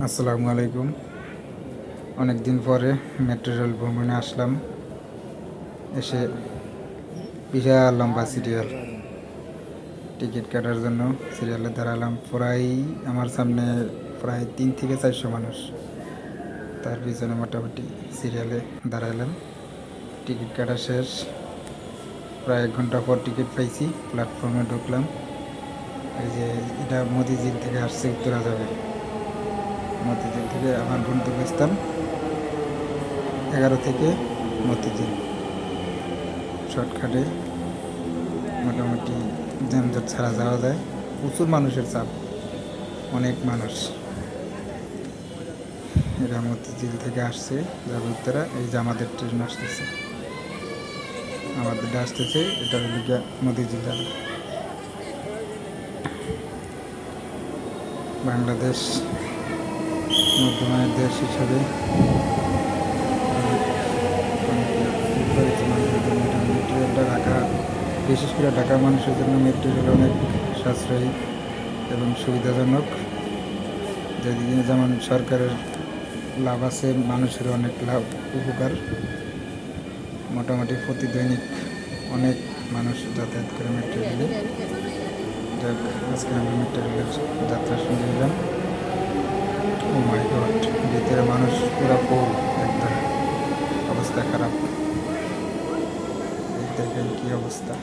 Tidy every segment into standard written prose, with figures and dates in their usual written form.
আসসালামু আলাইকুম। অনেক দিন পরে মেট্রো রেল ভ্রমণে আসলাম। এসে বিশাল লম্বা সিরিয়াল, টিকিট কাটার জন্য সিরিয়ালে দাঁড়ালাম। প্রায় আমার সামনে প্রায় 300 থেকে 400 মানুষ, তার পিছনে মোটামুটি সিরিয়ালে দাঁড়ালাম। টিকিট কাটা শেষ, প্রায় 1 ঘন্টা পর টিকিট পাইছি। প্ল্যাটফর্মে ঢুকলাম। এই যে এটা মতিঝিল থেকে আসছে, উত্তরা যাবে। মতিঝিল থেকে আমার গন্তব্যস্থান 11 থেকে মতিঝিল। শর্টকাটে মোটামুটি যানজট ছাড়া যাওয়া যায়। প্রচুর মানুষের চাপ, অনেক মানুষ। এরা মতিঝিল থেকে আসছে, যাবে উত্তরা। এই যে আমাদের ট্রেন আসতেছে, আমাদেরটা আসতেছে। এটা হলো গিয়া মতিঝিল যাবে। বাংলাদেশ মধ্যমানের দেশ হিসাবে মেট্রো রেলটা ঢাকা, বিশেষ করে ঢাকার মানুষের জন্য মেট্রো রেল অনেক সাশ্রয়ী এবং সুবিধাজনক। যেদিকে যেমন সরকারের লাভ আছে, মানুষের অনেক লাভ উপকার। মোটামুটি প্রতিদৈনিক অনেক মানুষ যাতায়াত করে মেট্রো রেলে। যাক, আজকে আমি মেট্রো রেলের যাত্রা শুনে এলাম। ও মাই গড, ভিতরে মানুষ পুরো ফুল, একদম অবস্থা খারাপ। এই দেখেন কী অবস্থা,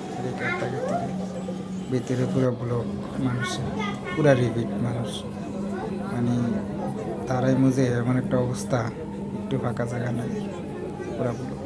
ভিতরে পুরো ব্লক মানুষের, পুরা রিপিট মানুষ। মানে তারাই মুজে এমন একটা অবস্থা, একটু ফাঁকা জায়গা নাই, পুরা ব্লক।